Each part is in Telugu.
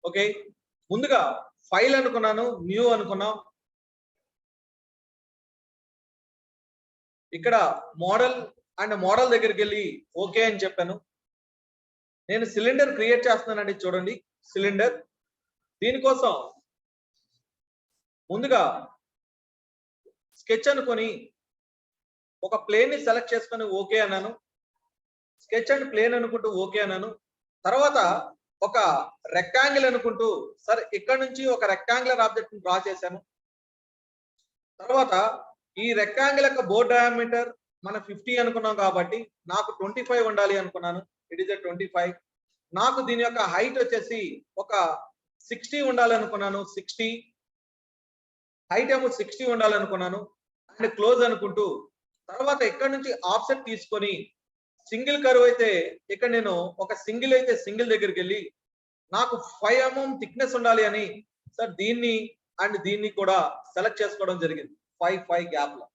ఓకే, ముందుగా ఫైల్ అనుకున్నాను, న్యూ అనుకున్నాం. ఇక్కడ మోడల్ అండ్ మోడల్ దగ్గరికి వెళ్ళి ఓకే అని చెప్పాను. నేను సిలిండర్ క్రియేట్ చేస్తున్నానండి. చూడండి సిలిండర్. దీనికోసం ముందుగా స్కెచ్ అనుకొని ఒక ప్లేన్ ని సెలెక్ట్ చేసుకొని ఓకే అన్నాను. స్కెచ్ అండ్ ప్లేన్ అనుకుంటూ ఓకే అన్నాను. తర్వాత ఒక రెక్టాంగిల్ అనుకుంటూ సరే ఇక్కడ నుంచి ఒక రెక్టాంగులర్ ఆబ్జెక్ట్ ని డ్రా చేశాను. తర్వాత ఈ రెక్టాంగిల్ యొక్క బోర్డ్ డయామీటర్ మనం 50 అనుకున్నాం కాబట్టి నాకు 25 ఉండాలి అనుకున్నాను. It is 25. నాకు దీని యొక్క హైట్ వచ్చేసి ఒక 60 ఉండాలి అనుకున్నాను. 60 హైట్ ఏమో 60 ఉండాలి అనుకున్నాను. అండ్ క్లోజ్ అనుకుంటూ తర్వాత ఇక్కడ నుంచి ఆఫ్సెట్ తీసుకొని సింగిల్ కర్వ్ అయితే ఇక్కడ నేను ఒక సింగిల్ అయితే సింగిల్ దగ్గరికి వెళ్ళి నాకు 5 mm థిక్నెస్ ఉండాలి అని సార్ దీన్ని అండ్ దీన్ని కూడా సెలెక్ట్ చేసుకోవడం జరిగింది 5 గ్యాప్ లో.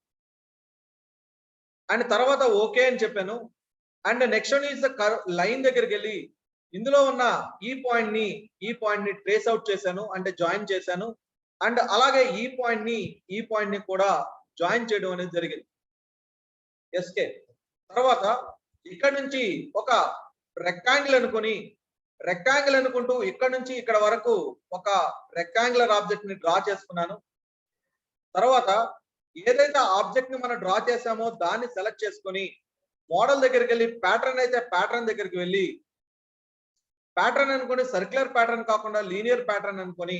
అండ్ తర్వాత ఓకే అని చెప్పాను. And next one is the line దగ్గరికి వెళ్ళి ఇందులో ఉన్న ఈ పాయింట్ ని ట్రేస్ అవుట్ చేశాను అంటే జాయిన్ చేశాను. అండ్ అలాగే ఈ పాయింట్ ని కూడా జాయిన్ చేయడం అనేది జరిగింది. ఎస్కే తర్వాత ఇక్కడ నుంచి ఒక రెక్టాంగిల్ అనుకుంటూ ఇక్కడ నుంచి ఇక్కడ వరకు ఒక రెక్టాంగులర్ ఆబ్జెక్ట్ ని డ్రా చేసుకున్నాను. తర్వాత ఏదైతే ఆబ్జెక్ట్ ని మనం డ్రా చేసామో దాన్ని సెలెక్ట్ చేసుకొని మోడల్ దగ్గరికి వెళ్ళి ప్యాటర్న్ అయితే ప్యాటర్న్ దగ్గరికి వెళ్ళి ప్యాటర్న్ అనుకొని సర్క్యులర్ ప్యాటర్న్ కాకుండా లీనియర్ ప్యాటర్న్ అనుకొని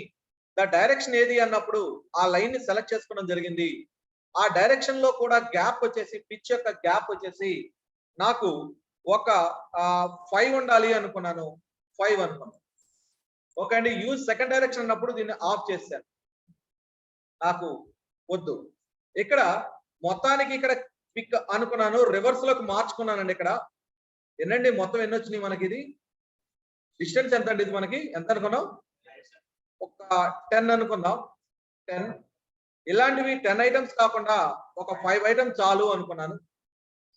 ద డైరెక్షన్ ఏది అన్నప్పుడు ఆ లైన్ ని సెలెక్ట్ చేసుకోవడం జరిగింది. ఆ డైరెక్షన్ లో కూడా గ్యాప్ వచ్చేసి పిచ్ యొక్క గ్యాప్ వచ్చేసి నాకు ఒక 5 ఉండాలి అనుకున్నాను. 5 అనుకున్నాను. ఓకే అండి. యూజ్ సెకండ్ డైరెక్షన్ అన్నప్పుడు దీన్ని ఆఫ్ చేశాను. నాకు వద్దు. ఇక్కడ మొత్తానికి ఇక్కడ పిక్ అనుకున్నాను, రివర్స్ లోకి మార్చుకున్నానండి. ఇక్కడ ఎన్నండి మొత్తం ఎన్ని వచ్చినాయి మనకి? ఇది డిస్టెన్స్ ఎంత అండి? ఇది మనకి ఎంత అనుకున్నాం? ఒక 10 అనుకుందాం. 10 ఇలాంటివి 10 ఐటమ్స్ కాకుండా ఒక 5 ఐటమ్స్ చాలు అనుకున్నాను.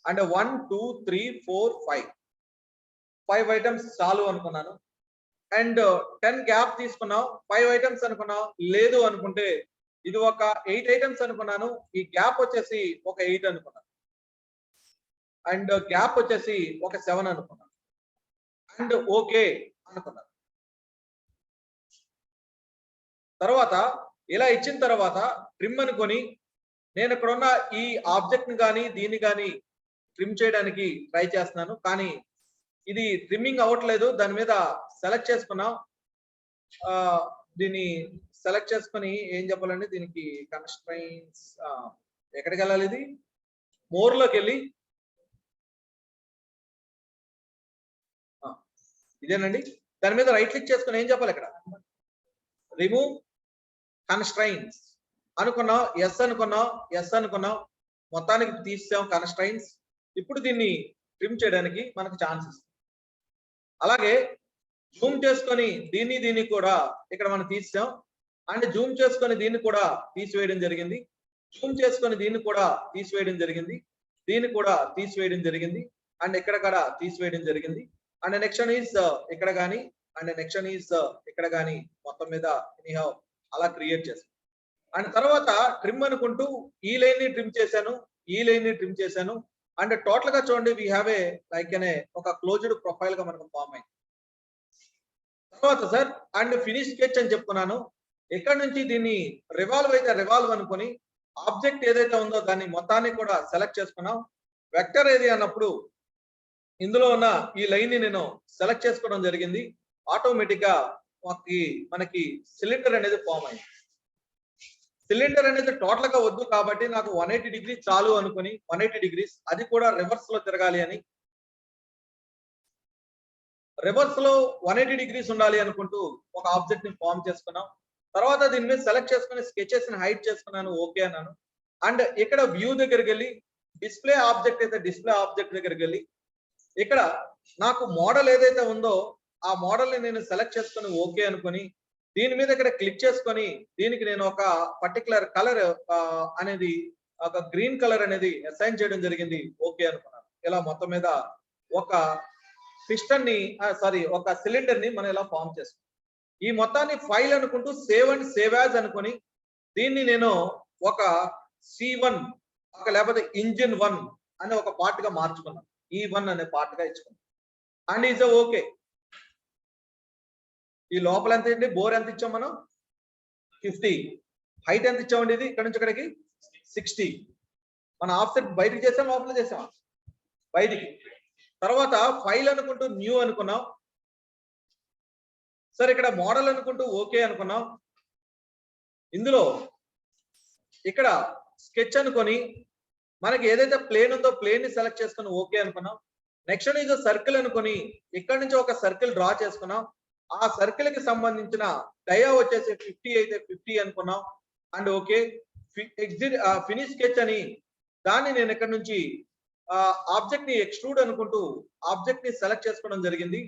అండ్ 1 2 3 4 5 ఐటమ్స్ చాలు అనుకున్నాను. అండ్ 10 గ్యాప్ తీసుకున్నాం. 5 ఐటమ్స్ అనుకున్నాం. లేదు అనుకుంటే ఇది ఒక 8 ఐటమ్స్ అనుకున్నాను. ఈ గ్యాప్ వచ్చేసి ఒక 8 అనుకున్నాను. అండ్ గ్యాప్ వచ్చేసి ఒక 7 అనుకున్నాను. అండ్ ఓకే అనుకున్నాను. తర్వాత ఇలా ఇచ్చిన తర్వాత ట్రిమ్ అనుకొని నేను ఇక్కడ ఉన్న ఈ ఆబ్జెక్ట్ ని కానీ దీన్ని కానీ ట్రిమ్ చేయడానికి ట్రై చేస్తున్నాను. కానీ ఇది ట్రిమ్మింగ్ అవ్వట్లేదు. దాని మీద సెలెక్ట్ చేసుకున్నాం. దీన్ని సెలెక్ట్ చేసుకొని ఏం చెప్పాలండి, దీనికి కన్స్ట్రైన్స్ ఎక్కడికి వెళ్ళాలి? ఇది మోర్ లోకి వెళ్ళి ఇదేనండి. దాని మీద రైట్ క్లిక్ చేసుకుని ఏం చెప్పాలి? ఇక్కడ రిమూవ్ కన్స్ట్రైన్స్ అనుకున్నాం. ఎస్ అనుకున్నాం. మొత్తానికి తీసాం కన్స్ట్రైన్స్. ఇప్పుడు దీన్ని ట్రిమ్ చేయడానికి మనకు ఛాన్సెస్. అలాగే జూమ్ చేసుకొని దీన్ని కూడా ఇక్కడ మనం తీసాం. అండ్ జూమ్ చేసుకొని దీన్ని కూడా తీసివేయడం జరిగింది. జూమ్ చేసుకొని దీన్ని కూడా తీసివేయడం జరిగింది. దీన్ని కూడా తీసివేయడం జరిగింది. అండ్ ఇక్కడ కూడా తీసివేయడం జరిగింది. అండ్ నెక్స్ట్ వన్ ఈస్ ఇక్కడ కానీ అండ్ నెక్స్ట్ వన్ ఈస్ ఇక్కడ కానీ మొత్తం మీద ఎనీహౌ అలా క్రియేట్ చేశాను. అండ్ తర్వాత ట్రిమ్ అనుకుంటూ ఈ లైన్ ని ట్రిమ్ చేశాను, ఈ లైన్ ని ట్రిమ్ చేశాను. అండ్ టోటల్ గా చూడండి వి హ్యావ్ ఏ లైక్ అనే ఒక క్లోజ్డ్ ప్రొఫైల్ గా మనకు ఫామ్ అయింది. తర్వాత సార్ అండ్ ఫినిష్ స్కెచ్ అని చెప్పుకున్నాను. ఇక్కడ నుంచి దీన్ని రివాల్వ్ అయితే రివాల్వ్ అనుకొని ఆబ్జెక్ట్ ఏదైతే ఉందో దాన్ని మొత్తాన్ని కూడా సెలెక్ట్ చేసుకున్నాం. వెక్టర్ ఏది అన్నప్పుడు ఇందులో ఉన్న ఈ లైన్ ని నేను సెలెక్ట్ చేసుకోవడం జరిగింది. ఆటోమేటిక్ గా మనకి సిలిండర్ అనేది ఫామ్ అయింది. సిలిండర్ అనేది టోటల్ గా వద్దు కాబట్టి నాకు 180 డిగ్రీస్ చాలు అనుకుని 180 డిగ్రీస్ అది కూడా రివర్స్ లో తిరగాలి అని రివర్స్ లో 180 డిగ్రీస్ ఉండాలి అనుకుంటూ ఒక ఆబ్జెక్ట్ ని ఫామ్ చేసుకున్నాం. తర్వాత దీని మీద సెలెక్ట్ చేసుకుని స్కెచెస్ ని హైడ్ చేసుకున్నాను. ఓకే అన్నాను. అండ్ ఇక్కడ వ్యూ దగ్గరికి వెళ్ళి డిస్ప్లే ఆబ్జెక్ట్ అయితే డిస్ప్లే ఆబ్జెక్ట్ దగ్గరికి వెళ్ళి ఇక్కడ నాకు మోడల్ ఏదైతే ఉందో ఆ మోడల్ ని నేను సెలెక్ట్ చేసుకుని ఓకే అనుకుని దీని మీద ఇక్కడ క్లిక్ చేసుకొని దీనికి నేను ఒక పర్టికులర్ కలర్ అనేది ఒక గ్రీన్ కలర్ అనేది అసైన్ చేయడం జరిగింది. ఓకే అనుకున్నాను. ఇలా మొత్తం మీద ఒక పిస్టన్ ని ఒక సిలిండర్ ని మనం ఇలా ఫామ్ చేసుకున్నాం. ఈ మొత్తాన్ని ఫైల్ అనుకుంటూ సేవ్ అండ్ సేవ్ యాజ్ అనుకొని దీన్ని నేను ఒక C1 లేకపోతే ఇంజిన్ 1 అనే ఒక పార్ట్ గా మార్చుకున్నాను. E1 అనే పార్ట్ గా ఇచ్చుకున్నాను. And is okay. ఈ లోపల ఎంత అండి? బోర్ ఎంత ఇచ్చాం మనం? 50. హైట్ ఎంత ఇచ్చామండి? ఇది ఇక్కడ నుంచి ఇక్కడికి 60. మన ఆఫ్సెట్ బయటికి చేసాం, లోపల చేసాం? బయటికి. తర్వాత ఫైల్ అనుకుంటూ న్యూ అనుకున్నాం. సరే, ఇక్కడ మోడల్ అనుకుంటూ ఓకే అనుకున్నాం. ఇందులో ఇక్కడ స్కెచ్ అనుకొని మనకి ఏదైతే ప్లేన్ ఉందో ప్లేన్ ని సెలెక్ట్ చేసుకుని ఓకే అనుకున్నాం. నెక్స్ట్ ఈజ్ సర్కిల్ అనుకొని ఇక్కడ నుంచి ఒక సర్కిల్ డ్రా చేసుకున్నాం. ఆ సర్కిల్ కి సంబంధించిన డయా వచ్చేసి 50 అయితే 50 అనుకున్నాం. And okay. ఫినిష్ స్కెచ్ అని దాన్ని నేను ఇక్కడ నుంచి ఆబ్జెక్ట్ ని ఎక్స్ట్రూడ్ అనుకుంటూ ఆబ్జెక్ట్ ని సెలెక్ట్ చేసుకోవడం జరిగింది.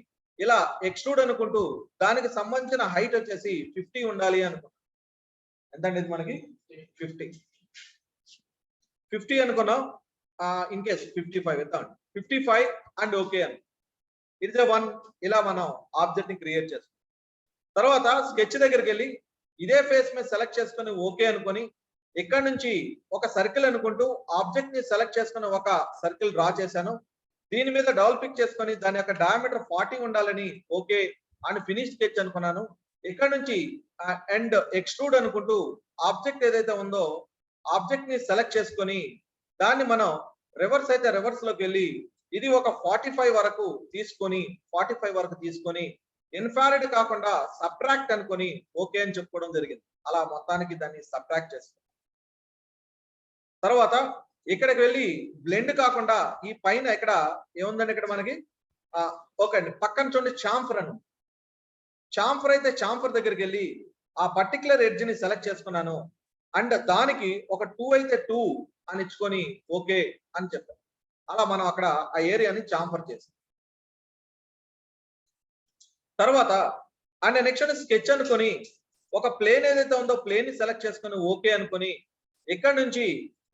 ఇలా ఎక్స్ట్రూడ్ అనుకుంటూ దానికి సంబంధించిన హైట్ వచ్చేసి 50 ఉండాలి అనుకున్నాం. ఎంతండి ఇది మనకి? 50 అనుకున్నాం. ఇన్ కేస్ 55 ఎంత? 55 అండ్ ఓకే అని. ఇది 1. ఇలా మనం ఆబ్జెక్ట్ ని క్రియేట్ చేస్తాం. తర్వాత స్కెచ్ దగ్గరికి వెళ్ళి ఇదే ఫేస్ మీద సెలెక్ట్ చేసుకుని ఓకే అనుకొని ఇక్కడ నుంచి ఒక సర్కిల్ అనుకుంటూ ఆబ్జెక్ట్ ని సెలెక్ట్ చేసుకుని ఒక సర్కిల్ డ్రా చేశాను. దీని మీద డబుల్ క్లిక్ చేసుకొని దాని యొక్క డయామీటర్ 40 ఉండాలని ఓకే అండ్ ఫినిష్ స్కెచ్ అనుకున్నాను. ఇక్కడ నుంచి అండ్ ఎక్స్ట్రూడ్ అనుకుంటూ ఆబ్జెక్ట్ ఏదైతే ఉందో ఆబ్జెక్ట్ ని సెలెక్ట్ చేసుకొని దాన్ని మనం రివర్స్ అయితే రివర్స్ లోకి వెళ్ళి ఇది ఒక 45 వరకు తీసుకొని ఇన్ఫారిడ్ కాకుండా సబ్ట్రాక్ట్ అనుకొని ఓకే అని చెప్పుకోవడం జరిగింది. అలా మొత్తానికి దాన్ని సబ్ట్రాక్ట్ చేస్తాం. తర్వాత ఇక్కడికి వెళ్ళి బ్లెండ్ కాకుండా ఈ పైన ఇక్కడ ఏముందండి? ఇక్కడ మనకి ఓకే అండి, పక్కన చూడండి చాంఫర్ అని. చాంఫర్ అయితే చాంఫర్ దగ్గరికి వెళ్ళి ఆ పర్టికులర్ ఎడ్జ్ ని సెలెక్ట్ చేసుకున్నాను. అండ్ దానికి ఒక 2 అయితే 2 అని ఇచ్చుకొని ఓకే అని చెప్పాను. అలా మనం అక్కడ ఆ ఏరియాని చాంఫర్ చేసాం. తర్వాత అండ్ నెక్స్ట్ స్కెచ్ అనుకొని ఒక ప్లేన్ ఏదైతే ఉందో ప్లేన్ ని సెలెక్ట్ చేసుకొని ఓకే అనుకొని ఇక్కడ నుంచి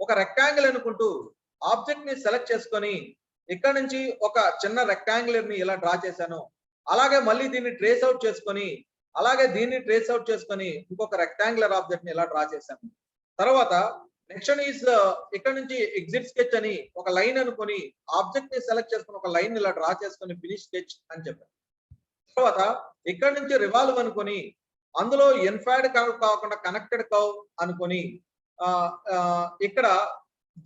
ఒక రెక్టాంగిల్ అనుకుంటూ ఆబ్జెక్ట్ ని సెలెక్ట్ చేసుకొని ఇక్కడ నుంచి ఒక చిన్న రెక్టాంగులర్ ని ఇలా డ్రా చేశాను. అలాగే మళ్ళీ దీన్ని ట్రేస్ అవుట్ చేసుకొని ఇంకొక రెక్టాంగులర్ ఆబ్జెక్ట్ ని ఇలా డ్రా చేశాను. తర్వాత నెక్స్ట్ ఈజ్ ఇక్కడ నుంచి ఎగ్జిట్ స్కెచ్ అని ఒక లైన్ అనుకొని ఆబ్జెక్ట్ ని సెలెక్ట్ చేసుకుని ఒక లైన్ ఇలా డ్రా చేసుకొని ఫినిష్ స్కెచ్ అని చెప్పాను. తర్వాత ఇక్కడ నుంచి రివాల్వ్ అనుకొని అందులో ఇన్ఫైడ్ కర్వ్ కాకుండా కనెక్టెడ్ కర్వ్ అనుకొని ఇక్కడ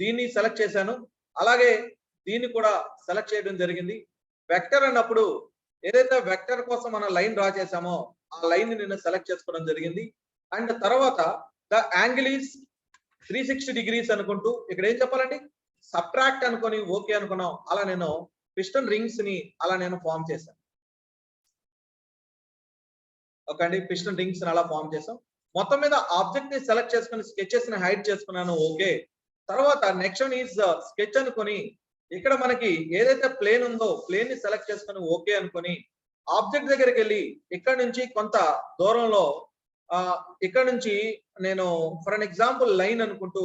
దీన్ని సెలెక్ట్ చేశాను. అలాగే దీన్ని కూడా సెలెక్ట్ చేయడం జరిగింది. వెక్టర్ అన్నప్పుడు ఏదైతే వెక్టర్ కోసం మనం లైన్ డ్రా చేసామో ఆ లైన్ ని నేను సెలెక్ట్ చేసుకోవడం జరిగింది. అండ్ తర్వాత ద యాంగిల్ ఈస్ 360 డిగ్రీస్ అనుకుంటూ ఇక్కడ ఏం చెప్పాలండి? సబ్ట్రాక్ట్ అనుకొని ఓకే అనుకున్నాం. అలా నేను పిస్టన్ రింగ్స్ ని అలా నేను ఫామ్ చేశాను. ఓకే అండి, పిస్టన్ రింగ్స్ ని అలా ఫామ్ చేసాం. మొత్తం మీద ఆబ్జెక్ట్ ని సెలెక్ట్ చేసుకుని స్కెచెస్ ని హైడ్ చేసుకున్నాను. ఓకే. తర్వాత నెక్స్ట్ ఈజ్ స్కెచ్ అనుకొని ఇక్కడ మనకి ఏదైతే ప్లేన్ ఉందో ప్లేన్ ని సెలెక్ట్ చేసుకుని ఓకే అనుకొని ఆబ్జెక్ట్ దగ్గరికి వెళ్ళి ఇక్కడ నుంచి కొంత దూరంలో ఇక్కడ నుంచి నేను ఫర్ అన్ ఎగ్జాంపుల్ లైన్ అనుకుంటూ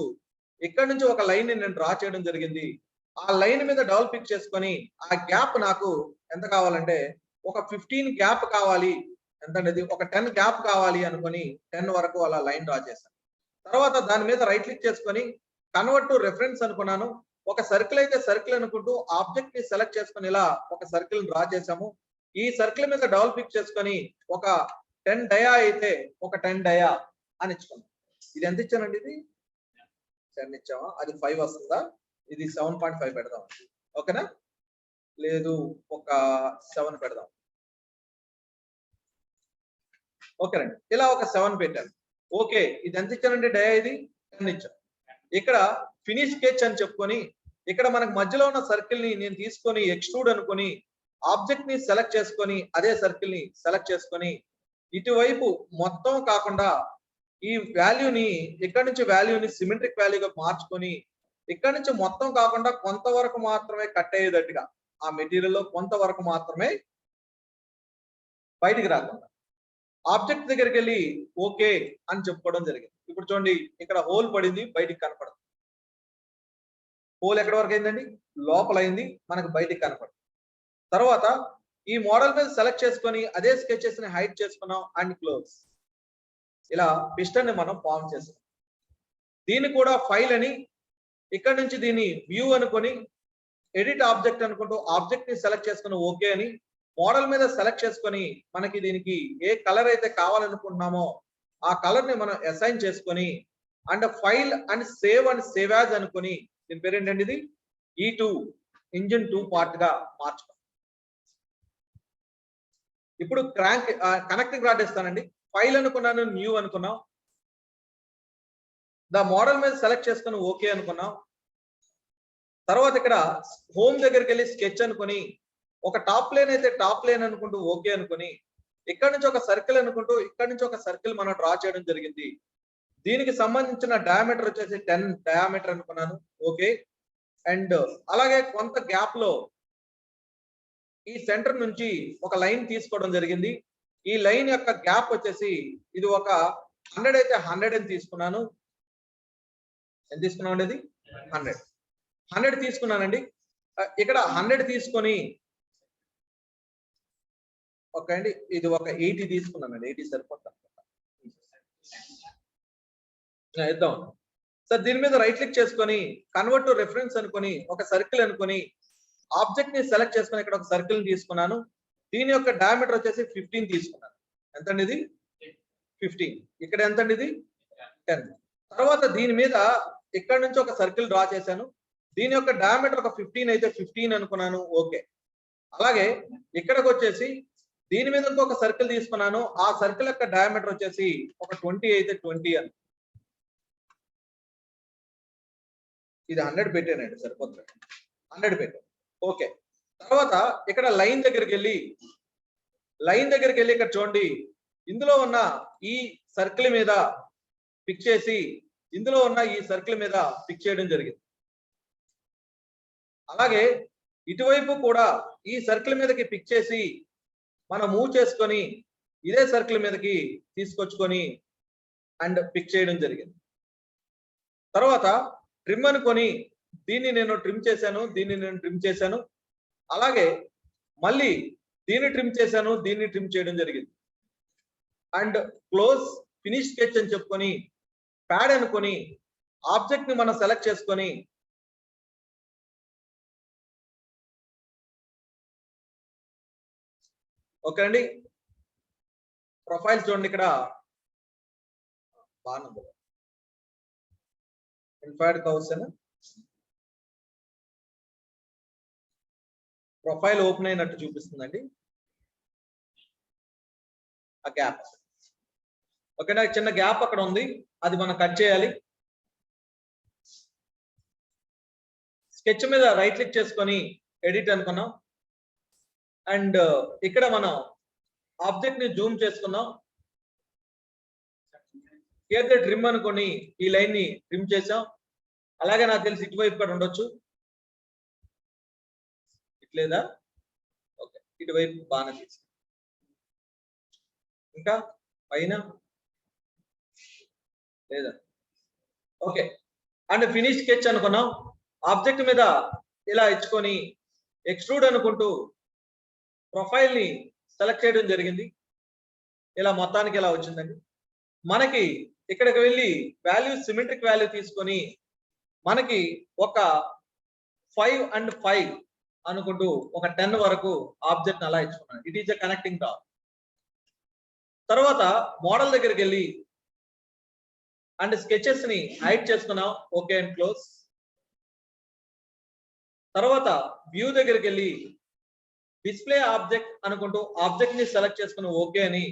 ఇక్కడ నుంచి ఒక లైన్ ని నేను డ్రా చేయడం జరిగింది. ఆ లైన్ మీద డబుల్ క్లిక్ చేసుకొని ఆ గ్యాప్ నాకు ఎంత కావాలంటే ఒక 15 గ్యాప్ కావాలి. ఎంత అనేది? ఒక 10 గ్యాప్ కావాలి అనుకొని 10 వరకు అలా లైన్ డ్రా చేశాను. తర్వాత దాని మీద రైట్ క్లిక్ చేసుకొని కన్వర్ట్ టు రెఫరెన్స్ అనుకున్నాను. ఒక సర్కిల్ అయితే సర్కిల్ అనుకుంటూ ఆబ్జెక్ట్ ని సెలెక్ట్ చేసుకొని ఇలా ఒక సర్కిల్ డ్రా చేసాము. ఈ సర్కిల్ మీద డబుల్ క్లిక్ చేసుకొని ఒక 10 డయా అయితే ఒక 10 డయా అని ఇచ్చుకున్నాం. ఇది ఎంత ఇచ్చానండి? ఇది 10 ఇచ్చామా? అది 5 వస్తుందా? ఇది 7.5 పెడదాం. ఓకేనా? లేదు, ఒక 7 పెడదాం. ఓకేనండి, ఇలా ఒక 7 పెట్టాను. ఓకే, ఇది ఎంత ఇచ్చానండి? డయా ఇది 10 ఇచ్చాను. ఇక్కడ ఫినిష్ స్కెచ్ అని చెప్పుకొని ఇక్కడ మనకు మధ్యలో ఉన్న సర్కిల్ ని నేను తీసుకొని ఎక్స్ట్రూడ్ అనుకొని ఆబ్జెక్ట్ ని సెలెక్ట్ చేసుకొని అదే సర్కిల్ ని సెలెక్ట్ చేసుకొని ఇటువైపు మొత్తం కాకుండా ఈ వాల్యూని ఇక్కడ నుంచి వాల్యూని సిమెట్రిక్ వాల్యూగా మార్చుకొని ఇక్కడ నుంచి మొత్తం కాకుండా కొంతవరకు మాత్రమే కట్ అయ్యేటట్టుగా ఆ మెటీరియల్ లో కొంతవరకు మాత్రమే బయటికి రాకుండా ఆబ్జెక్ట్ దగ్గరికి వెళ్ళి ఓకే అని చెప్పుకోవడం జరిగింది. ఇప్పుడు చూడండి, ఇక్కడ హోల్ పడింది, బయటికి కనపడదు. హోల్ ఎక్కడ వరకు అయిందండి? లోపల అయింది, మనకు బయటికి కనపడదు. తర్వాత ఈ మోడల్ మీద సెలెక్ట్ చేసుకొని అదే స్కెచెస్ ని హైడ్ చేసుకున్నాం అండ్ క్లోజ్. ఇలా పిస్టన్ ని మనం ఫామ్ చేసాం. దీన్ని కూడా ఫైల్ అని, ఇక్కడ నుంచి దీన్ని వ్యూ అనుకొని ఎడిట్ ఆబ్జెక్ట్ అనుకుంటూ ఆబ్జెక్ట్ ని సెలెక్ట్ చేసుకుని ఓకే అని మోడల్ మీద సెలెక్ట్ చేసుకొని మనకి దీనికి ఏ కలర్ అయితే కావాలనుకుంటున్నామో ఆ కలర్ ని మనం అసైన్ చేసుకొని and file and save as అనుకొని దీని పేరు ఏంటండి, ఇది E2 ఇంజిన్ 2 పార్ట్ గా మార్చుకోండి. ఇప్పుడు క్రాంక్ కనెక్టింగ్ రాడ్ ఇస్తానండి. ఫైల్ అనుకున్నాను, న్యూ అనుకున్నాం, ద మోడల్ మీద సెలెక్ట్ చేసుకుని ఓకే అనుకున్నాం. తర్వాత ఇక్కడ హోమ్ దగ్గరికి వెళ్ళి స్కెచ్ అనుకుని ఒక టాప్ ప్లేన్ అయితే టాప్ ప్లేన్ అనుకుంటూ ఓకే అనుకుని ఇక్కడ నుంచి ఒక సర్కిల్ అనుకుంటూ ఇక్కడ నుంచి ఒక సర్కిల్ మనం డ్రా చేయడం జరిగింది. దీనికి సంబంధించిన డయామీటర్ వచ్చేసి 10 డయామీటర్ అనుకున్నాను, ఓకే. అండ్ అలాగే కొంత గ్యాప్ లో ఈ సెంటర్ నుంచి ఒక లైన్ తీసుకోవడం జరిగింది. ఈ లైన్ యొక్క గ్యాప్ వచ్చేసి ఇది ఒక 100 అయితే 100 అని తీసుకున్నాను. ఎంత తీసుకున్నాం అండి, ఇది 100 తీసుకున్నానండి. ఇక్కడ 100 తీసుకొని ఓకే అండి, ఇది ఒక 80 తీసుకున్నానండి. 80 సరిపోతుంది ఇద్దాం సార్. దీని మీద రైట్ క్లిక్ చేసుకొని కన్వర్ట్ టు రెఫరెన్స్ అనుకొని ఒక సర్కిల్ అనుకొని ఆబ్జెక్ట్ ని సెలెక్ట్ చేసుకొని ఇక్కడ ఒక సర్కిల్ తీసుకున్నాను. దీని యొక్క డయామీటర్ వచ్చేసి 15 తీసుకున్నాను. ఎంతండి ఇది 15. ఇక్కడ ఎంతండి ఇది 10. తర్వాత దీని మీద ఇక్కడ నుంచి ఒక సర్కిల్ డ్రా చేశాను. దీని యొక్క డయామీటర్ ఒక 15 అయితే 15 అనుకున్నాను, ఓకే. అలాగే ఇక్కడికి వచ్చేసి దీని మీద ఇంకొక సర్కిల్ తీసుకున్నాను. ఆ సర్కిల్ యొక్క డయామీటర్ వచ్చేసి ఒక 20 అయితే 20 అని. ఇది 100 పెట్టానండి, సరిపోతుంది. 100 పెట్టాను, ఓకే. తర్వాత ఇక్కడ లైన్ దగ్గరికి వెళ్ళి ఇక్కడ చూడండి, ఇందులో ఉన్న ఈ సర్కిల్ మీద పిక్ చేసి ఇందులో ఉన్న ఈ సర్కిల్ మీద పిక్ చేయడం జరిగింది. అలాగే ఇటువైపు కూడా ఈ సర్కిల్ మీదకి పిక్ చేసి మనం మూవ్ చేసుకొని ఇదే సర్కిల్ మీదకి తీసుకొచ్చుకొని అండ్ పిక్ చేయడం జరిగింది. తర్వాత ట్రిమ్ అనుకొని దీన్ని నేను ట్రిమ్ చేశాను, అలాగే మళ్ళీ దీన్ని ట్రిమ్ చేశాను, దీన్ని ట్రిమ్ చేయడం జరిగింది. అండ్ క్లోజ్ ఫినిష్ స్కెచ్ అని చెప్పుకొని ప్యాడ్ అనుకొని ఆబ్జెక్ట్ ని మనం సెలెక్ట్ చేసుకొని ఓకే అండి. ప్రొఫైల్ చూడండి, ఇక్కడ బాగుంది ఇన్ఫైడ్ కౌసన్ ప్రొఫైల్ ఓపెన్ అయినట్టు చూపిస్తుందండి. ఆ గ్యాప్ ఓకే, నాకు చిన్న గ్యాప్ అక్కడ ఉంది, అది మనం కట్ చేయాలి. స్కెచ్ మీద రైట్ క్లిక్ చేసుకొని ఎడిట్ అనుకున్నాం. అండ్ ఇక్కడ మనం ఆబ్జెక్ట్ ని జూమ్ చేసుకున్నాం. ఏదైతే ట్రిమ్ అనుకొని ఈ లైన్ ని ట్రిమ్ చేసాం. అలాగే నాకు తెలిసి ఇటువైపు కూడా ఉండొచ్చు, ఇట్లేదా, ఓకే, ఇటువైపు బాగా తీసి ఇంకా పైన లేదా, ఓకే. అండ్ ఫినిష్ స్కెచ్ అనుకున్నాం. ఆబ్జెక్ట్ మీద ఇలా ఇచ్చుకొని ఎక్స్ట్రూడ్ అనుకుంటూ ప్రొఫైల్ ని సెలెక్ట్ చేయడం జరిగింది. ఇలా మొత్తానికి ఇలా వచ్చిందండి. మనకి ఇక్కడికి వెళ్ళి వాల్యూ సిమెట్రిక్ వాల్యూ తీసుకొని మనకి ఒక 5 and 5 అనుకుంటూ ఒక 10 వరకు ఆబ్జెక్ట్ అలా ఇచ్చుకున్నాను. It is a connecting top. తర్వాత మోడల్ దగ్గరికి వెళ్ళి అండ్ స్కెచెస్ ని హైడ్ చేసుకున్నాం, ఓకే అండ్ క్లోజ్. తర్వాత వ్యూ దగ్గరికి వెళ్ళి డిస్ప్లే ఆబ్జెక్ట్ అనుకుంటూ ఆబ్జెక్ట్ ని సెలెక్ట్ చేసుకుని ఓకే అని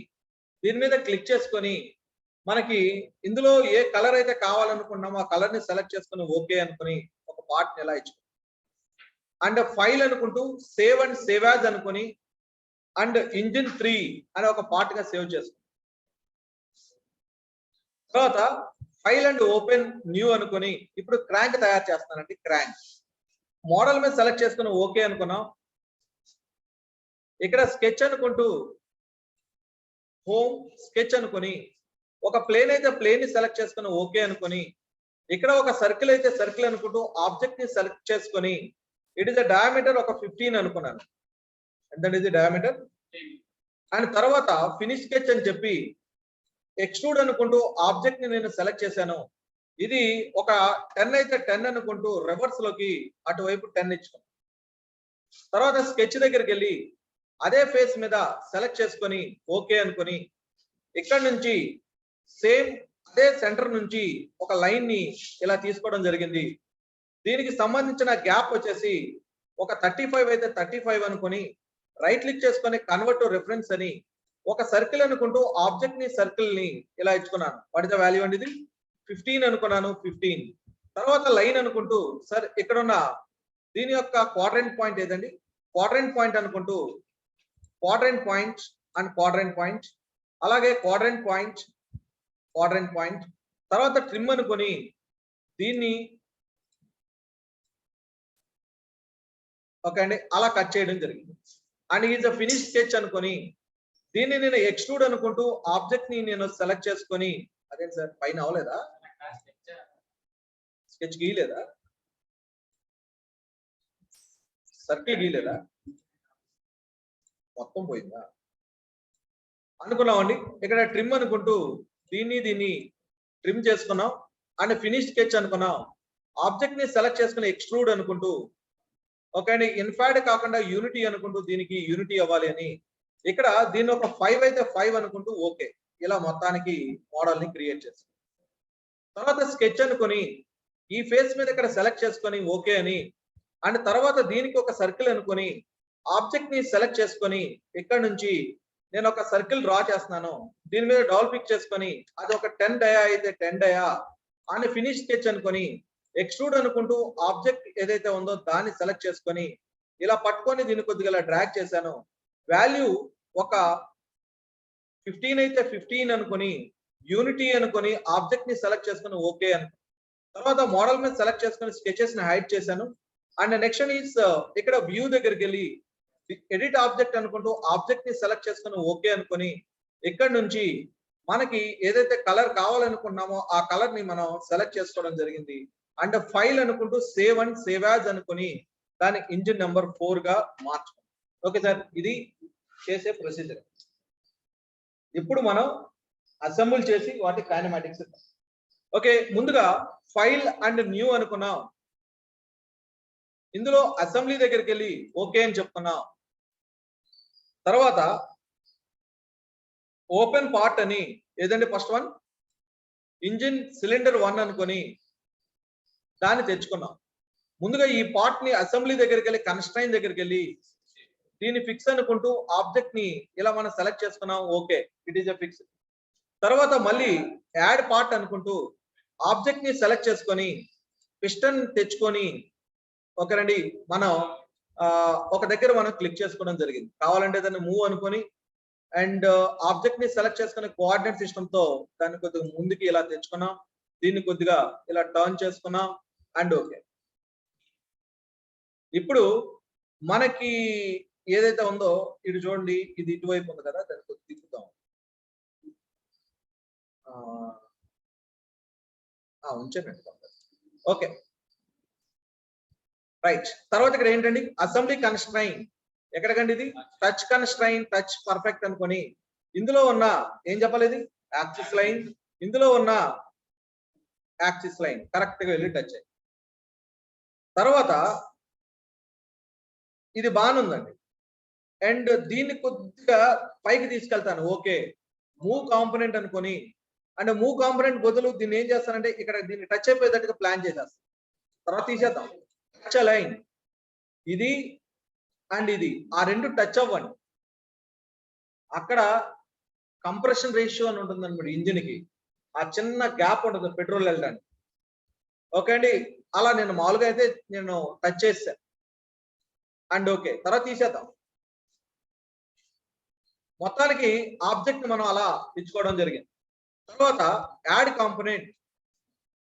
దీని మీద క్లిక్ చేసుకొని మనకి ఇందులో ఏ కలర్ అయితే కావాలనుకున్నామో ఆ కలర్ ని సెలెక్ట్ చేసుకుని ఓకే అనుకుని ఒక పార్ట్ ఎలా ఇచ్చుకున్నాం. అండ్ ఫైల్ అనుకుంటూ సేవ్ యాజ్ అనుకుని అండ్ ఇంజిన్ 3 అనే ఒక పార్ట్ గా సేవ్ చేసుకున్నాం. తర్వాత ఫైల్ అండ్ ఓపెన్ న్యూ అనుకుని ఇప్పుడు క్రాంక్ తయారు చేస్తానండి. క్రాంక్ మోడల్ మీద సెలెక్ట్ చేసుకుని ఓకే అనుకున్నాం. ఇక్కడ స్కెచ్ అనుకుంటూ హోమ్ స్కెచ్ అనుకుని ఒక ప్లేన్ అయితే ప్లేన్ ని సెలెక్ట్ చేసుకుని ఓకే అనుకుని ఇక్కడ ఒక సర్కిల్ అయితే సర్కిల్ అనుకుంటూ ఆబ్జెక్ట్ ని సెలెక్ట్ చేసుకొని ఇట్ ఇస్ ద డయామీటర్ ఒక 15 అనుకున్నాను. ఎంతండి ఇది డయామీటర్. అండ్ తర్వాత ఫినిష్ స్కెచ్ అని చెప్పి ఎక్స్ట్రూడ్ అనుకుంటూ ఆబ్జెక్ట్ ని నేను సెలెక్ట్ చేశాను. ఇది ఒక 10 అయితే 10 అనుకుంటూ రివర్స్ లోకి అటువైపు 10 ఇచ్చుకున్నాను. తర్వాత స్కెచ్ దగ్గరికి వెళ్ళి అదే ఫేస్ మీద సెలెక్ట్ చేసుకొని ఓకే అనుకొని ఇక్కడ నుంచి సేమ్ అదే సెంటర్ నుంచి ఒక లైన్ ని ఇలా తీసుకోవడం జరిగింది. దీనికి సంబంధించిన గ్యాప్ వచ్చేసి ఒక 35 అయితే 35 అనుకొని రైట్ క్లిక్ చేసుకొని కన్వర్ట్ టు రిఫరెన్స్ అని ఒక సర్కిల్ అనుకుంటూ ఆబ్జెక్ట్ ని సర్కిల్ ని ఇలా ఇచ్చుకున్నాను. వాట్ ఇస్ ద వాల్యూ అండి ఇది 15 అనుకున్నాను. 15 తర్వాత లైన్ అనుకుంటూ సార్ ఇక్కడ ఉన్న దీని యొక్క క్వాడ్రెంట్ పాయింట్ ఏదండి, క్వాడ్రెంట్ పాయింట్ అనుకుంటూ quadrant point and quadrant point, అలాగే క్వాడ్రెంట్ పాయింట్ క్వాడ్రెంట్ పాయింట్, తర్వాత ట్రిమ్ అనుకొని దీన్ని ఓకే అండి అలా కట్ చేయడం జరిగింది. And is a finish sketch అనుకొని దీన్ని నేను ఎక్స్ట్రూడ్ అనుకుంటూ ఆబ్జెక్ట్ ని నేను సెలెక్ట్ చేసుకొని అదే సార్ పైన అవలేదా స్కెచ్ గీయలేదా, సర్కిల్ గీయలేదా, మొత్తం పోయిందా అనుకున్నామండి. ఇక్కడ ట్రిమ్ అనుకుంటూ దీన్ని ట్రిమ్ చేసుకున్నాం. అండ్ ఫినిష్ స్కెచ్ అనుకున్నాం. ఆబ్జెక్ట్ ని సెలెక్ట్ చేసుకుని ఎక్స్ట్రూడ్ అనుకుంటూ ఓకే అండి ఇన్ఫాడ్ కాకుండా యూనిటీ అనుకుంటూ దీనికి యూనిటీ అవ్వాలి అని ఇక్కడ దీన్ని ఒక 5 అయితే 5 అనుకుంటూ ఓకే ఇలా మొత్తానికి మోడల్ ని క్రియేట్ చేస్తాం. తర్వాత స్కెచ్ అనుకొని ఈ ఫేస్ మీద ఇక్కడ సెలెక్ట్ చేసుకొని ఓకే అని అండ్ తర్వాత దీనికి ఒక సర్కిల్ అనుకొని ఆబ్జెక్ట్ ని సెలెక్ట్ చేసుకొని ఇక్కడ నుంచి నేను ఒక సర్కిల్ డ్రా చేస్తున్నాను. దీని మీద డబుల్ క్లిక్ చేసుకొని అది ఒక 10 డయా అయితే 10 డయా అని ఫినిష్ స్కెచ్ అనుకొని ఎక్స్ట్రూడ్ అనుకుంటూ ఆబ్జెక్ట్ ఏదైతే ఉందో దాన్ని సెలెక్ట్ చేసుకొని ఇలా పట్టుకొని దీన్ని కొద్దిగా ఇలా డ్రాగ్ చేశాను. వాల్యూ ఒక 15 అయితే 15 అనుకొని యూనిటీ అనుకొని ఆబ్జెక్ట్ ని సెలెక్ట్ చేసుకొని ఓకే అని తర్వాత మోడల్ మీద సెలెక్ట్ చేసుకొని స్కెచెస్ ని హైడ్ చేశాను. అండ్ నెక్స్ట్ ఈస్ ఇక్కడ వ్యూ దగ్గరికి వెళ్ళి ఎడిట్ ఆబ్జెక్ట్ అనుకుంటూ ఆబ్జెక్ట్ ని సెలెక్ట్ చేసుకొని ఓకే అనుకొని ఇక్కడ నుంచి మనకి ఏదైతే కలర్ కావాలనుకున్నామో ఆ కలర్ ని మనం సెలెక్ట్ చేసుకోవడం జరిగింది. అండ్ ఫైల్ అనుకుంటూ సేవ్ అండ్ సేవ్ యాజ్ అనుకుని దాని ఇంజిన్ నెంబర్ 4 గా మార్చుకోండి. ఓకే సార్ ఇది చేసే ప్రొసీజర్. ఇప్పుడు మనం అసెంబుల్ చేసి వాటి కైనమాటిక్స్ ఓకే ముందుగా ఫైల్ అండ్ న్యూ అనుకున్నాం. ఇందులో అసెంబ్లీ దగ్గరికి వెళ్ళి ఓకే అని చెప్పుకున్నాం. తర్వాత ఓపెన్ పార్ట్ అని ఏదండి ఫస్ట్ వన్ ఇంజిన్ సిలిండర్ 1 అనుకొని దాన్ని తెచ్చుకున్నాం. ముందుగా ఈ పార్ట్ ని అసెంబ్లీ దగ్గరికి వెళ్ళి కన్స్ట్రైన్ దగ్గరికి వెళ్ళి దీన్ని ఫిక్స్ అనుకుంటూ ఆబ్జెక్ట్ ని ఇలా మనం సెలెక్ట్ చేసుకున్నాం. Okay it is a fix. తర్వాత మళ్ళీ యాడ్ పార్ట్ అనుకుంటూ ఆబ్జెక్ట్ ని సెలెక్ట్ చేసుకొని పిస్టన్ తెచ్చుకొని ఓకేనండి మనం ఒక దగ్గర మనం క్లిక్ చేసుకోవడం జరిగింది. కావాలంటే దాన్ని మూవ్ అనుకొని అండ్ ఆబ్జెక్ట్ ని సెలెక్ట్ చేసుకుని కోఆర్డినేట్ సిస్టమ్ తో దాన్ని కొద్దిగా ముందుకి ఇలా తెచ్చుకున్నాం. దీన్ని కొద్దిగా ఇలా టర్న్ చేసుకున్నాం అండ్ ఓకే. ఇప్పుడు మనకి ఏదైతే ఉందో ఇటు చూడండి ఇది ఇటువైపు ఉంది కదా దాన్ని కొద్దిగా తిప్పుతాం. ఉంచండి ఓకే రైట్. తర్వాత ఇక్కడ ఏంటండి అసెంబ్లీ కన్స్ట్రైన్ ఎక్కడికండి ఇది టచ్ కన్స్ట్రైన్ టచ్ పర్ఫెక్ట్ అనుకొని ఇందులో ఉన్న ఏం చెప్పలేదు యాక్సిస్ లైన్ ఇందులో ఉన్న యాక్సిస్ లైన్ కరెక్ట్ గా వెళ్ళి టచ్ అయ్యి తర్వాత ఇది బాగుందండి అండ్ దీన్ని కొద్దిగా పైకి తీసుకెళ్తాను. ఓకే మూవ్ కాంపోనెంట్ అనుకొని అంటే మూవ్ కాంపోనెంట్ బదులు దీన్ని ఏం చేస్తానంటే ఇక్కడ దీన్ని టచ్ అయిపోయేటట్టుగా ప్లాన్ చేసేస్తాను. తర్వాత తీసేద్దాం టచ్ లైన్ ఇది అండ్ ఇది ఆ రెండు టచ్ అవ్వండి. అక్కడ కంప్రెషన్ రేషియో అని ఉంటుంది అనమాట ఇంజిన్ కి ఆ చిన్న గ్యాప్ ఉంటుంది పెట్రోల్ వెళ్ళడానికి. ఓకే అండి అలా నేను మామూలుగా అయితే నేను టచ్ చేస్తాను అండ్ ఓకే తర్వాత తీసేద్దాం. మొత్తానికి ఆబ్జెక్ట్ మనం అలా ఇచ్చుకోవడం జరిగింది. తర్వాత యాడ్ కాంపోనెంట్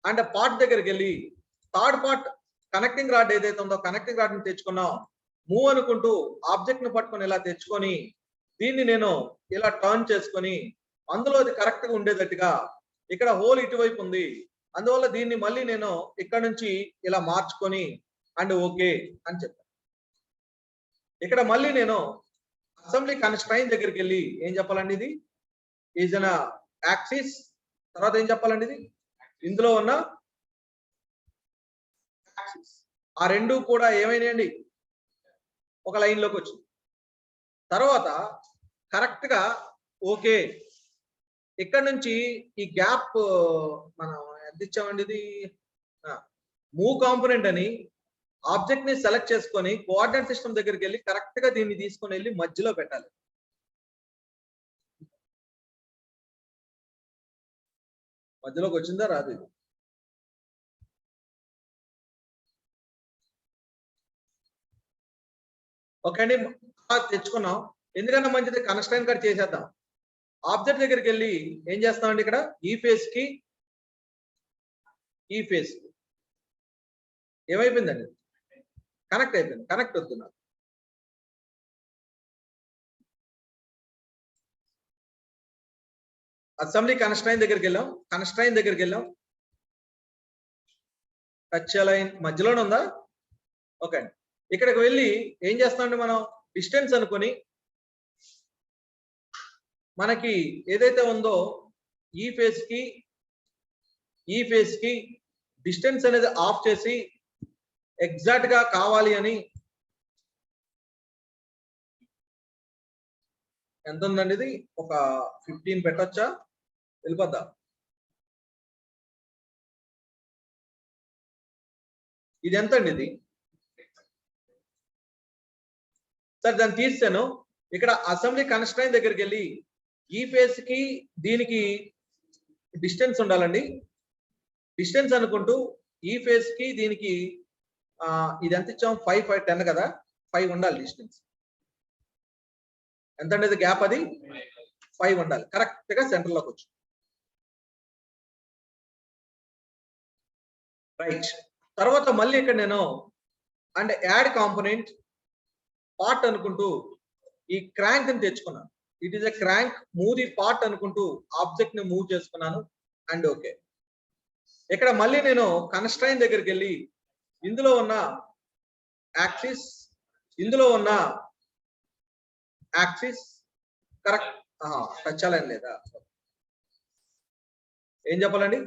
అండ్ పార్ట్ దగ్గరికి వెళ్ళి థర్డ్ పార్ట్ కనెక్టింగ్ రాడ్ ఏదైతే ఉందో కనెక్టింగ్ రాడ్ ని తెచ్చుకున్నాం. మూవ్ అనుకుంటూ ఆబ్జెక్ట్ ని పట్టుకొని ఇలా తెచ్చుకొని దీన్ని నేను ఇలా టర్న్ చేసుకొని అందులో అది కరెక్ట్ గా ఉండేటట్టుగా ఇక్కడ హోల్ ఇటువైపు ఉంది అందువల్ల దీన్ని మళ్ళీ నేను ఇక్కడ నుంచి ఇలా మార్చుకొని అండ్ ఓకే అని చెప్పాను. ఇక్కడ మళ్ళీ నేను అసెంబ్లీ కన్స్ట్రైన్ దగ్గరికి వెళ్ళి ఏం చెప్పాలండి, ఇది ఈజ్ అన్ యాక్సిస్. తర్వాత ఏం చెప్పాలండి, ఇది ఇందులో ఉన్న యాక్సిస్. ఆ రెండు కూడా ఏమైనాయండి, ఒక లైన్ లోకి వచ్చింది. తర్వాత కరెక్ట్ గా ఓకే, ఇక్కడ నుంచి ఈ గ్యాప్ మనం ఎంత ఇచ్చామండి, ఇది మూవ్ కాంపోనెంట్ అని ఆబ్జెక్ట్ ని సెలెక్ట్ చేసుకొని కోఆర్డినేట్ సిస్టమ్ దగ్గరికి వెళ్ళి కరెక్ట్ గా దీన్ని తీసుకొని వెళ్ళి మధ్యలో పెట్టాలి. మధ్యలోకి వచ్చిందా రాదు, ఇది ఓకే అండి. తెచ్చుకున్నాం, ఎందుకంటే మంచిది కన్స్ట్రైన్ కట్ చేసేద్దాం. ఆబ్జెక్ట్ దగ్గరికి వెళ్ళి ఏం చేస్తామండి, ఇక్కడ ఈ ఫేస్ కి ఈ ఫేస్ కి ఏమైపోయిందండి, కనెక్ట్ అయిపోయింది. కనెక్ట్ అవుతున్నారు. అసెంబ్లీ కన్స్ట్రైన్ దగ్గరికి వెళ్ళాం. కన్స్ట్రైన్ దగ్గరికి వెళ్ళాం. టచ్ లైన్ మధ్యలోనే ఉందా, ఓకే అండి. ఇక్కడికి వెళ్ళి ఏం చేస్తామండి, మనం డిస్టెన్స్ అనుకొని మనకి ఏదైతే ఉందో ఈ ఫేస్ కి డిస్టెన్స్ అనేది ఆఫ్ చేసి ఎగ్జాక్ట్ గా కావాలి అని ఎంత ఉందండి, ఇది ఒక 15 పెట్టొచ్చా, వెళ్ళిపోద్దా? ఇది ఎంత అండి, ఇది సరే దాన్ని తీసాను. ఇక్కడ అసెంబ్లీ కన్స్ట్రైన్ దగ్గరికి వెళ్ళి ఈ ఫేస్ కి దీనికి డిస్టెన్స్ ఉండాలండి. డిస్టెన్స్ అనుకుంటూ ఈ ఫేస్ కి దీనికి ఇది ఎంత ఇచ్చాం, 5 10 కదా, 5 ఉండాలి డిస్టెన్స్. ఎంత అండి ఇది గ్యాప్, అది 5 ఉండాలి. కరెక్ట్ గా సెంటర్ లోకి వచ్చు. రైట్. తర్వాత మళ్ళీ ఇక్కడ నేను అండ్ యాడ్ కాంపోనెంట్ పార్ట్ అనుకుంటూ ఈ క్రాంక్ ని తెచ్చుకున్నాను. It is a crank, move the part అనుకుంటూ ఆబ్జెక్ట్ ని మూవ్ చేసుకున్నాను. అండ్ ఓకే, ఇక్కడ మళ్ళీ నేను కన్స్ట్రైన్ దగ్గరికి వెళ్ళి ఇందులో ఉన్న యాక్సిస్, ఇందులో ఉన్న యాక్సిస్ కరెక్ట్ టచ్ అవ్వాలని లేదా, ఏం చెప్పాలండి,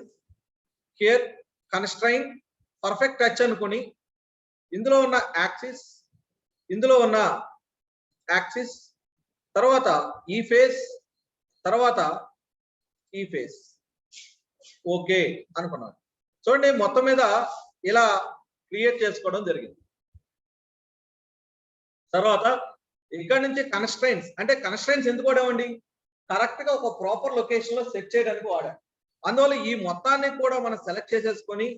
హియర్ కన్స్ట్రైన్ పర్ఫెక్ట్ టచ్ అనుకొని ఇందులో ఉన్న యాక్సిస్, ఇందులో ఉన్న యాక్సిస్, తర్వాత ఈ ఫేస్, తర్వాత ఈ ఫేస్ ఓకే అనుకున్నాను. చూడండి మొత్తం మీద ఇలా క్రియేట్ చేసుకోవడం జరిగింది. తర్వాత ఇక్కడ నుంచి కన్స్ట్రైన్స్, అంటే కన్స్ట్రైన్స్ ఎందుకు వాడామండి, కరెక్ట్ గా ఒక ప్రాపర్ లొకేషన్ లో సెట్ చేయడానికి వాడాం. అందువల్ల ఈ మొత్తాన్ని కూడా మనం సెలెక్ట్ చేసేసుకొని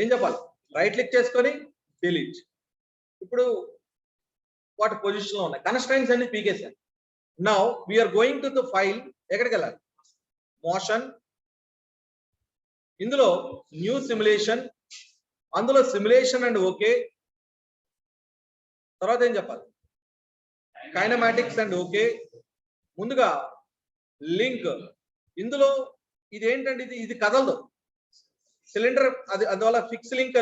ఏం చెప్పాలి, రైట్ క్లిక్ చేసుకొని డిలీట్. ఇప్పుడు వాటి పొజిషన్ లో ఉన్నాయి. కన్స్ట్రైన్స్ అన్ని పీకేసాను. Now we're going to the file, ఎక్కడికి వెళ్ళాలి, మోషన్, ఇందులో న్యూ సిమ్యులేషన్, అందులో సిమ్యులేషన్ అండ్ ఓకే. తర్వాత ఏం చెప్పాలి, కైనమాటిక్స్ అండ్ ఓకే. ముందుగా లింక్, ఇందులో ఇది ఏంటంటే ఇది కదలదు, సిలిండర్ అది, అందువల్ల ఫిక్స్ లింక్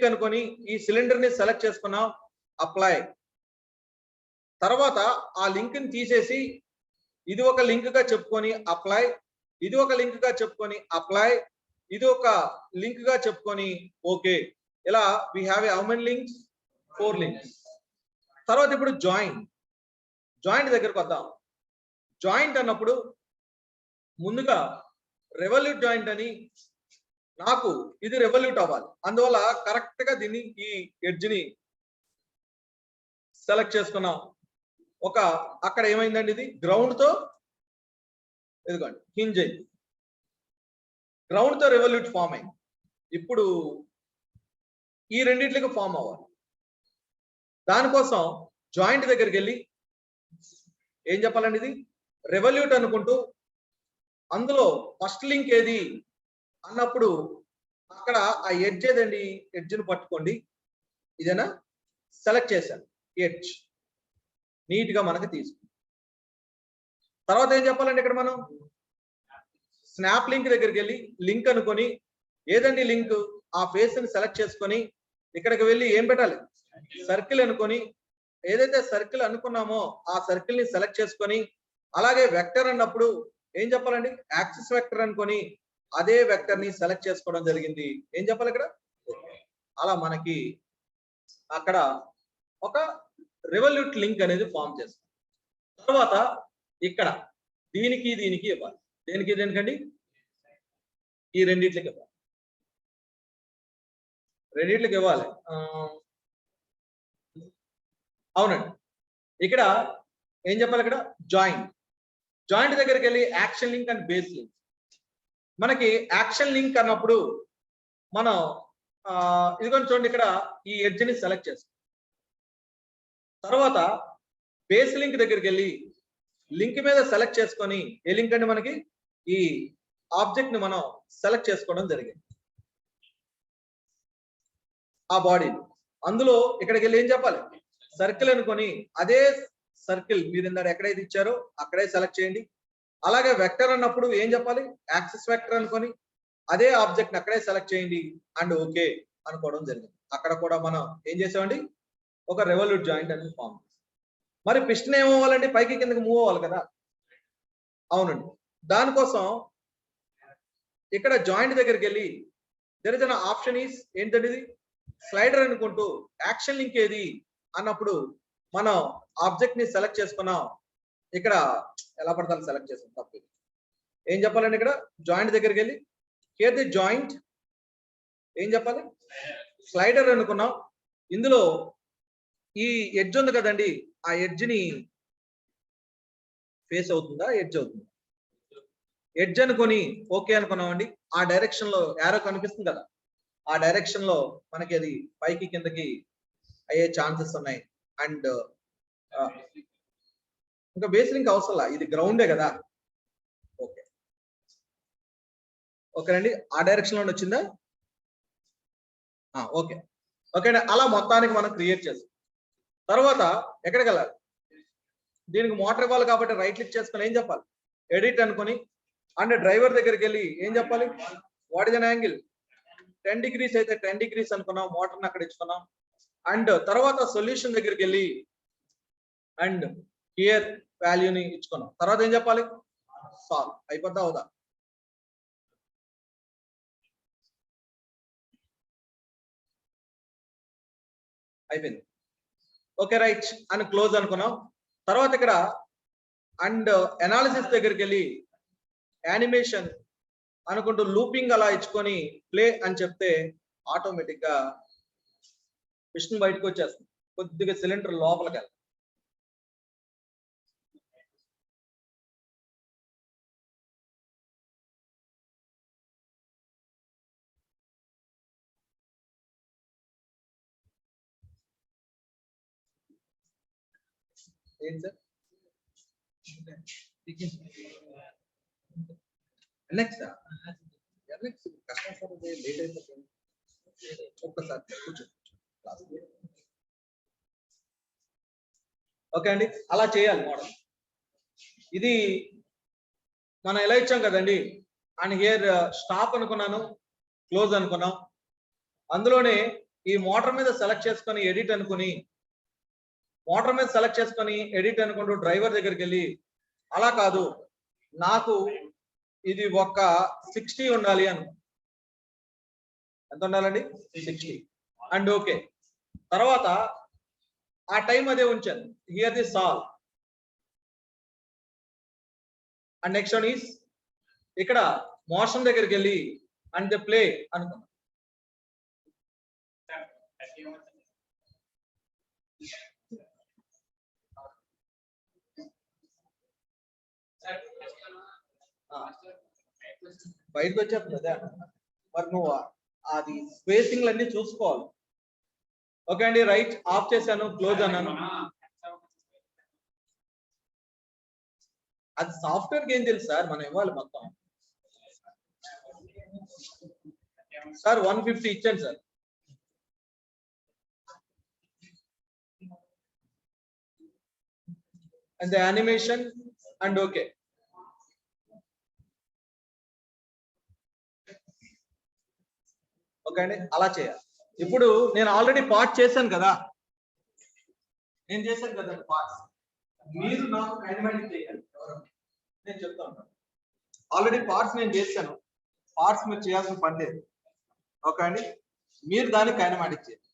అనుకొని ఈ సిలిండర్ ని సెలెక్ట్ చేసుకున్నాం, అప్లై. తర్వాత ఆ లింక్ ని తీసేసి ఇది ఒక లింక్ గా చెప్పుకొని అప్లై, ఇది ఒక లింక్ గా చెప్పుకొని అప్లై, ఇది ఒక లింక్ గా చెప్పుకొని ఓకే. ఇలా we have how many links, 4 links. తర్వాత ఇప్పుడు జాయింట్ దగ్గరకు వద్దాం. జాయింట్ అన్నప్పుడు ముందుగా రెవల్యూట్ జాయింట్ అని, నాకు ఇది రెవల్యూట్ అవ్వాలి, అందువల్ల కరెక్ట్ గా దీన్ని ఈ ఎడ్జ్ ని సెలెక్ట్ చేసుకున్నాం. ఒక అక్కడ ఏమైందండి, ఇది గ్రౌండ్ తో ఎదుగండి హింజ్ అయింది, గ్రౌండ్ తో రెవల్యూట్ ఫామ్ అయింది. ఇప్పుడు ఈ రెండింటికి ఫామ్ అవ్వాలి. దానికోసం జాయింట్ దగ్గరికి వెళ్ళి ఏం చెప్పాలండి, ఇది రెవల్యూట్ అనుకుంటూ అందులో ఫస్ట్ లింక్ ఏది అన్నప్పుడు అక్కడ ఆ ఎడ్జ్ ఏదండి, ఎడ్జ్ని పట్టుకోండి. ఇదేనా, సెలెక్ట్ చేశాను ఎడ్జ్, నీట్ గా మనకి తీసుకుంది. తర్వాత ఏం చెప్పాలండి, ఇక్కడ మనం స్నాప్ లింక్ దగ్గరికి వెళ్ళి లింక్ అనుకొని ఏదండి లింక్, ఆ ఫేస్ ని సెలెక్ట్ చేసుకొని ఇక్కడికి వెళ్ళి ఏం పెట్టాలి, సర్కిల్ అనుకొని ఏదైతే సర్కిల్ అనుకున్నామో ఆ సర్కిల్ ని సెలెక్ట్ చేసుకొని అలాగే వెక్టర్ అన్నప్పుడు ఏం చెప్పాలండి యాక్సిస్ వెక్టర్ అనుకొని అదే వెక్టర్ ని సెలెక్ట్ చేసుకోవడం జరిగింది. ఏం చెప్పాలి ఇక్కడ అలా మనకి అక్కడ ఒక రివల్యూట్ లింక్ అనేది ఫామ్ చేస్తాం. తర్వాత ఇక్కడ దీనికి దీనికి ఇవ్వాలి. దేనికి దేనికండి ఈ రెండిట్లకి ఇవ్వాలి. రెండిట్లకి ఇవ్వాలి. అవునండి ఇక్కడ ఏం చెప్పాలి ఇక్కడ జాయింట్ దగ్గరికి వెళ్ళి action link and base link. మనకి యాక్షన్ లింక్ అన్నప్పుడు మనం ఇదిగోండి చూడండి ఇక్కడ ఈ ఎడ్జ్ ని సెలెక్ట్ చేస్తాం. తర్వాత బేస్ లింక్ దగ్గరికి వెళ్ళి లింక్ మీద సెలెక్ట్ చేసుకొని ఏ లింక్ అంటే మనకి ఈ ఆబ్జెక్ట్ ని మనం సెలెక్ట్ చేసుకోవడం జరిగింది. ఆ బాడీ అందులో ఇక్కడికి వెళ్ళి ఏం చెప్పాలి సర్కిల్ అనుకొని అదే సర్కిల్ మీరు ఇందాక ఎక్కడైతే ఇచ్చారో అక్కడే సెలెక్ట్ చేయండి. అలాగే వెక్టర్ అన్నప్పుడు ఏం చెప్పాలి యాక్సిస్ వెక్టర్ అనుకొని అదే ఆబ్జెక్ట్ ని అక్కడే సెలెక్ట్ చేయండి అండ్ ఓకే అనుకోవడం జరిగింది. అక్కడ కూడా మనం ఏం చేసామండి ఒక రెవల్యూట్ జాయింట్ అనేది ఫామ్. మరి పిస్టన్ ఏమవ్వాలండి పైకి కిందకి మూవ్ అవ్వాలి కదా. అవునండి దానికోసం ఇక్కడ జాయింట్ దగ్గరికి వెళ్ళి there is an option is ఏంటంటే ఇది స్లైడర్ అనుకుంటూ యాక్షన్ లింక్ ఏది అన్నప్పుడు మనం ఆబ్జెక్ట్ ని సెలెక్ట్ చేసుకున్నాం. ఇక్కడ ఎలా పడతాను సెలెక్ట్ చేసుకున్నాం తప్పు. ఏం చెప్పాలండి ఇక్కడ జాయింట్ దగ్గరికి వెళ్ళి హియర్ ది జాయింట్ ఏం చెప్పాలి స్లైడర్ అనుకున్నాం. ఇందులో ఈ ఎడ్జ్ ఉంది కదండి ఆ ఎడ్జ్ ని ఫేస్ అవుతుందా ఎడ్జ్ అవుతుందా ఎడ్జ్ అనుకొని ఓకే అనుకున్నామండి. ఆ డైరెక్షన్ లో యారో కనిపిస్తుంది కదా ఆ డైరెక్షన్ లో మనకి అది పైకి కిందకి అయ్యే ఛాన్సెస్ ఉన్నాయి. అండ్ ఇంకా బేస్ లింక్ అవసరంలా ఇది గ్రౌండే కదా. ఓకే ఓకేనండి ఆ డైరెక్షన్ లో వచ్చిందా ఓకే ఓకే అండి అలా మొత్తానికి మనం క్రియేట్ చేస్తాం. తర్వాత ఎక్కడికి వెళ్ళాలి దీనికి మోటార్ ఇవ్వాలి కాబట్టి రైట్ క్లిక్ చేసుకొని ఏం చెప్పాలి ఎడిట్ అనుకొని అండ్ డ్రైవర్ దగ్గరికి వెళ్ళి ఏం చెప్పాలి what is an angle 10 degrees అయితే 10 degrees అనుకున్నాం మోటార్ని అక్కడ ఇచ్చుకున్నాం. అండ్ తర్వాత సొల్యూషన్ దగ్గరికి వెళ్ళి అండ్ హియర్ వాల్యూని ఇచ్చుకున్నాం. తర్వాత ఏం చెప్పాలి సాల్వ్ అయిపోద్దా అవుదా అయిపోయింది. ఓకే రైట్ అని క్లోజ్ అనుకున్నాం. తర్వాత ఇక్కడ అండ్ అనాలిసిస్ దగ్గరికి వెళ్ళి యానిమేషన్ అనుకుంటూ లూపింగ్ అలా ఇచ్చుకొని ప్లే అని చెప్తే ఆటోమేటిక్ గా పిస్టన్ బయటకు వచ్చేస్తుంది. కొద్దిగా సిలిండర్ లోపలికి వెళ్ళాలి. ఏంటి సార్ నెక్స్ట్ కష్టం సార్ లేట్ అయిపోతుంది. ఒక్కసారి కూర్చో ఓకే అండి అలా చేయాలి మోడల్. ఇది మనం ఎలా ఇచ్చాం కదండి అండ్ హియర్ స్టాప్ అనుకున్నాను క్లోజ్ అనుకున్నాం. అందులోనే ఈ మోటార్ మీద సెలెక్ట్ చేసుకొని ఎడిట్ అనుకుని మోటార్ మీద సెలెక్ట్ చేసుకొని ఎడిట్ అనుకుంటూ డ్రైవర్ దగ్గరికి వెళ్ళి అలా కాదు నాకు ఇది ఒక 60 ఉండాలి అను ఎంత ఉండాలండి 60 అండ్ ఓకే. తర్వాత ఆ టైం అదే ఉంచాను here the solve and next one is ఇక్కడ మోషన్ దగ్గరికి వెళ్ళి అండ్ ది ప్లే అనుకున్నాం. బయటకు వచ్చేస్తుంది అదే మరి నువ్వు అది స్పేసింగ్ అన్ని చూసుకోవాలి. ఓకే అండి రైట్ ఆఫ్ చేశాను క్లోజ్ అన్నాను. అది సాఫ్ట్వేర్ ఏం తెలుసు సార్ మనం ఇవ్వాలి మొత్తం సార్ 150 ఇచ్చాను sir. And the animation and okay okay అండి అలా చేయాలి. ఇప్పుడు నేను ఆల్రెడీ పార్ట్ చేశాను కదా నేను చేశాను కదండి పార్ట్స్, మీరు నాకు కైనమాటిక్ చేయాలి. నేను చెప్తా ఉంటాను. ఆల్రెడీ పార్ట్స్ నేను చేశాను, పార్ట్స్ మీరు చేయాల్సిన పని లేదు. ఓకే అండి, మీరు దాన్ని కైనమాటిక్ చేయాలి.